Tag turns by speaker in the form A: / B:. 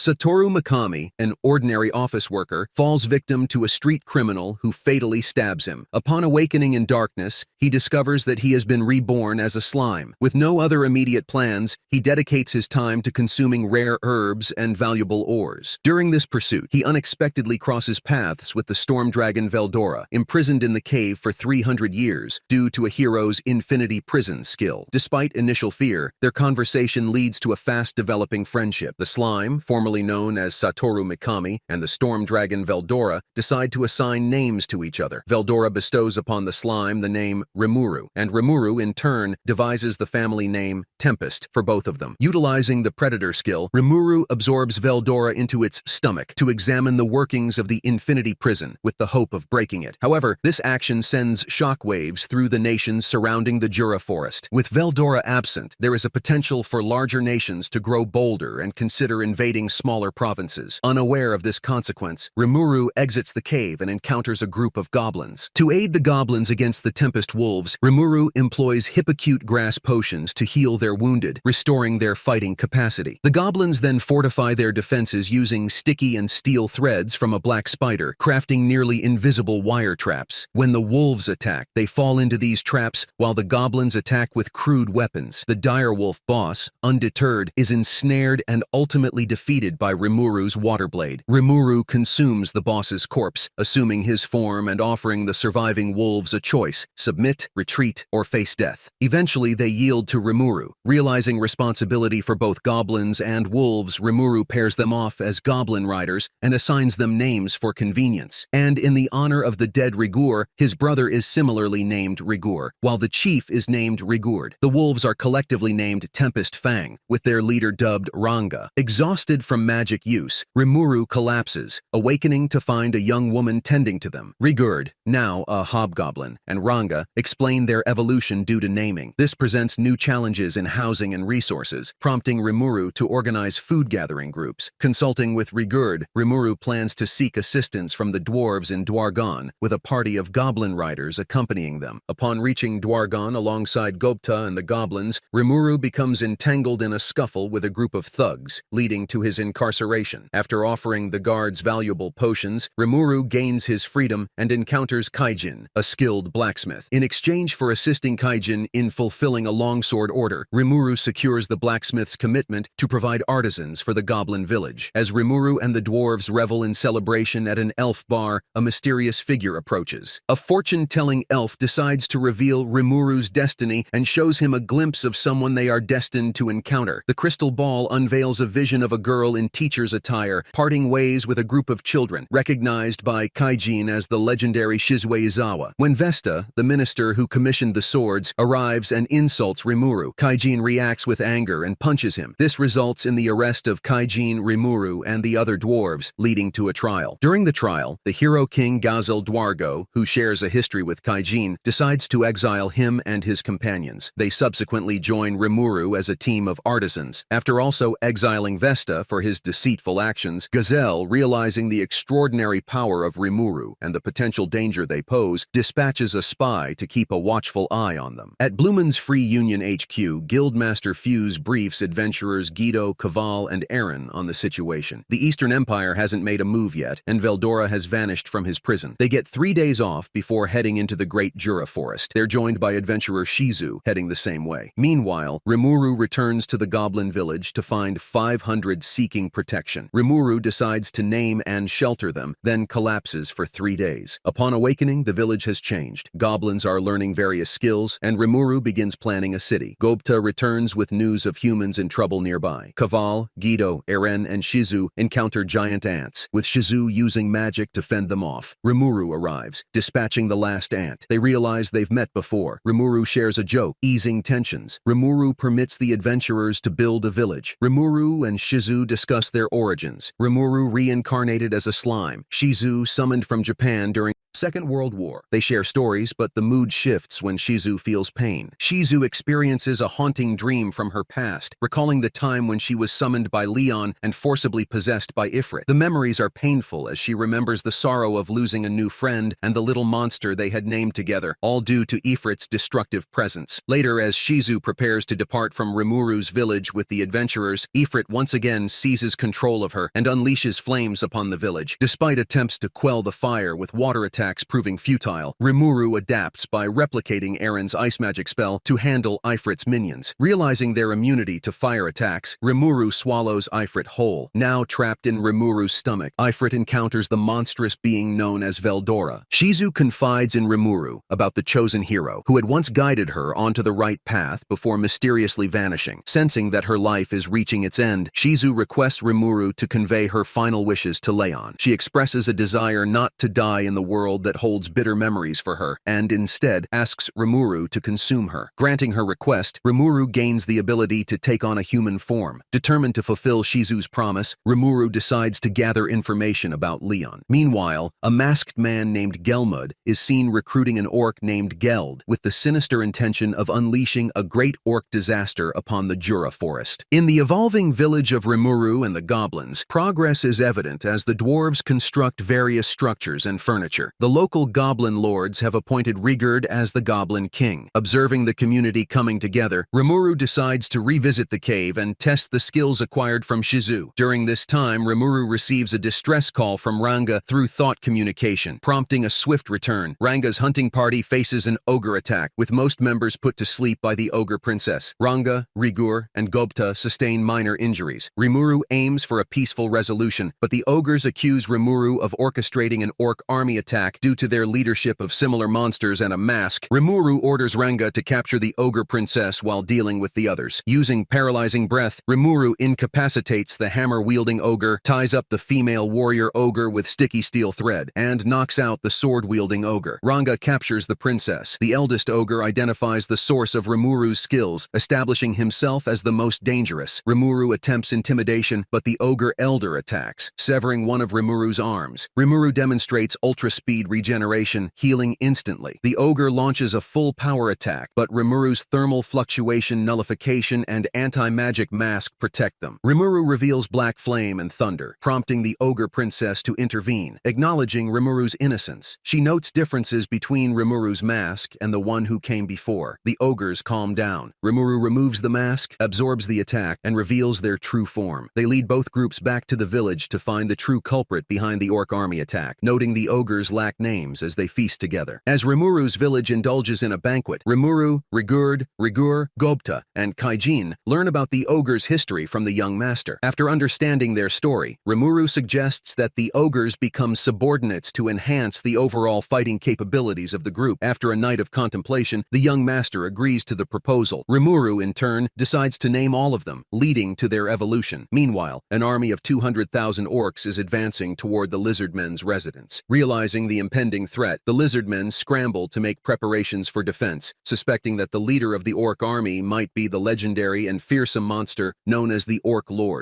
A: Satoru Mikami, an ordinary office worker, falls victim to a street criminal who fatally stabs him. Upon awakening in darkness, he discovers that he has been reborn as a slime. With no other immediate plans, he dedicates his time to consuming rare herbs and valuable ores. During this pursuit, he unexpectedly crosses paths with the storm dragon Veldora, imprisoned in the cave for 300 years due to a hero's infinity prison skill. Despite initial fear, their conversation leads to a fast-developing friendship. The slime, formerly known as Satoru Mikami, and the storm dragon Veldora decide to assign names to each other. Veldora bestows upon the slime the name Rimuru, and Rimuru, in turn, devises the family name Tempest for both of them. Utilizing the predator skill, Rimuru absorbs Veldora into its stomach to examine the workings of the infinity prison with the hope of breaking it. However, this action sends shockwaves through the nations surrounding the Jura forest. With Veldora absent, there is a potential for larger nations to grow bolder and consider invading smaller provinces. Unaware of this consequence, Rimuru exits the cave and encounters a group of goblins. To aid the goblins against the Tempest wolves, Rimuru employs hippocute grass potions to heal their wounded, restoring their fighting capacity. The goblins then fortify their defenses using sticky and steel threads from a black spider, crafting nearly invisible wire traps. When the wolves attack, they fall into these traps while the goblins attack with crude weapons. The direwolf boss, undeterred, is ensnared and ultimately defeated by Rimuru's water blade. Rimuru consumes the boss's corpse, assuming his form and offering the surviving wolves a choice: submit, retreat, or face death. Eventually, they yield to Rimuru. Realizing responsibility for both goblins and wolves, Rimuru pairs them off as goblin riders and assigns them names for convenience. And in the honor of the dead Rigur, his brother is similarly named Rigur, while the chief is named Rigurd. The wolves are collectively named Tempest Fang, with their leader dubbed Ranga. Exhausted from magic use, Rimuru collapses, awakening to find a young woman tending to them. Rigurd, now a hobgoblin, and Ranga explain their evolution due to naming. This presents new challenges in housing and resources, prompting Rimuru to organize food-gathering groups. Consulting with Rigurd, Rimuru plans to seek assistance from the dwarves in Dwargon, with a party of goblin riders accompanying them. Upon reaching Dwargon alongside Gobta and the goblins, Rimuru becomes entangled in a scuffle with a group of thugs, leading to his incarceration. After offering the guards valuable potions, Rimuru gains his freedom and encounters Kaijin, a skilled blacksmith. In exchange for assisting Kaijin in fulfilling a longsword order, Rimuru secures the blacksmith's commitment to provide artisans for the goblin village. As Rimuru and the dwarves revel in celebration at an elf bar, a mysterious figure approaches. A fortune-telling elf decides to reveal Rimuru's destiny and shows him a glimpse of someone they are destined to encounter. The crystal ball unveils a vision of a girl in teacher's attire, parting ways with a group of children, recognized by Kaijin as the legendary Shizu Izawa. When Vesta, the minister who commissioned the swords, arrives and insults Rimuru, Kaijin reacts with anger and punches him. This results in the arrest of Kaijin, Rimuru, and the other dwarves, leading to a trial. During the trial, the hero king Gazel Dwargo, who shares a history with Kaijin, decides to exile him and his companions. They subsequently join Rimuru as a team of artisans. After also exiling Vesta for his deceitful actions, Gazel, realizing the extraordinary power of Rimuru and the potential danger they pose, dispatches a spy to keep a watchful eye on them. At Blumen's Free Union HQ, Guildmaster Fuse briefs adventurers Guido, Caval, and Aaron on the situation. The Eastern Empire hasn't made a move yet, and Veldora has vanished from his prison. They get 3 days off before heading into the Great Jura Forest. They're joined by adventurer Shizu, heading the same way. Meanwhile, Rimuru returns to the goblin village to find 500 seeking protection. Rimuru decides to name and shelter them, then collapses for 3 days. Upon awakening, the village has changed. Goblins are learning various skills, and Rimuru begins planning a city. Gobta returns with news of humans in trouble nearby. Caval, Guido, Eren, and Shizu encounter giant ants, with Shizu using magic to fend them off. Rimuru arrives, dispatching the last ant. They realize they've met before. Rimuru shares a joke, easing tensions. Rimuru permits the adventurers to build a village. Rimuru and Shizu discuss their origins. Rimuru reincarnated as a slime. Shizu, summoned from Japan during Second World War. They share stories, but the mood shifts when Shizu feels pain. Shizu experiences a haunting dream from her past, recalling the time when she was summoned by Leon and forcibly possessed by Ifrit. The memories are painful as she remembers the sorrow of losing a new friend and the little monster they had named together, all due to Ifrit's destructive presence. Later, as Shizu prepares to depart from Rimuru's village with the adventurers, Ifrit once again seizes control of her and unleashes flames upon the village. Despite attempts to quell the fire with water attacks proving futile, Rimuru adapts by replicating Erin's ice magic spell to handle Ifrit's minions. Realizing their immunity to fire attacks, Rimuru swallows Ifrit whole. Now trapped in Rimuru's stomach, Ifrit encounters the monstrous being known as Veldora. Shizu confides in Rimuru about the chosen hero, who had once guided her onto the right path before mysteriously vanishing. Sensing that her life is reaching its end, Shizu requests Rimuru to convey her final wishes to Leon. She expresses a desire not to die in the world that holds bitter memories for her, and instead asks Rimuru to consume her. Granting her request, Rimuru gains the ability to take on a human form. Determined to fulfill Shizu's promise, Rimuru decides to gather information about Leon. Meanwhile, a masked man named Gelmud is seen recruiting an orc named Geld with the sinister intention of unleashing a great orc disaster upon the Jura forest. In the evolving village of Rimuru and the Goblins, progress is evident as the dwarves construct various structures and furniture. The local goblin lords have appointed Rigurd as the Goblin King. Observing the community coming together, Rimuru decides to revisit the cave and test the skills acquired from Shizu. During this time, Rimuru receives a distress call from Ranga through thought communication, prompting a swift return. Ranga's hunting party faces an ogre attack, with most members put to sleep by the ogre princess. Ranga, Rigur, and Gobta sustain minor injuries. Rimuru aims for a peaceful resolution, but the ogres accuse Rimuru of orchestrating an orc army attack due to their leadership of similar monsters and a mask. Rimuru orders Ranga to capture the ogre princess while dealing with the others. Using paralyzing breath, Rimuru incapacitates the hammer-wielding ogre, ties up the female warrior ogre with sticky steel thread, and knocks out the sword-wielding ogre. Ranga captures the princess. The eldest ogre identifies the source of Rimuru's skills, establishing himself as the most dangerous. Rimuru attempts intimidation, but the ogre elder attacks, severing one of Rimuru's arms. Rimuru demonstrates ultra-speed regeneration, healing instantly. The ogre launches a full power attack, but Rimuru's thermal fluctuation nullification and anti-magic mask protect them. Rimuru reveals black flame and thunder, prompting the ogre princess to intervene, acknowledging Rimuru's innocence. She notes differences between Rimuru's mask and the one who came before. The ogres calm down. Rimuru removes the mask, absorbs the attack, and reveals their true form. They lead both groups back to the village to find the true culprit behind the orc army attack, noting the ogres lack names as they feast together. As Rimuru's village indulges in a banquet, Rimuru, Rigurd, Rigur, Gobta, and Kaijin learn about the ogres' history from the young master. After understanding their story, Rimuru suggests that the ogres become subordinates to enhance the overall fighting capabilities of the group. After a night of contemplation, the young master agrees to the proposal. Rimuru, in turn, decides to name all of them, leading to their evolution. Meanwhile, an army of 200,000 orcs is advancing toward the lizardmen's residence. Realizing the impending threat, the lizardmen scramble to make preparations for defense, suspecting that the leader of the orc army might be the legendary and fearsome monster known as the Orc Lord.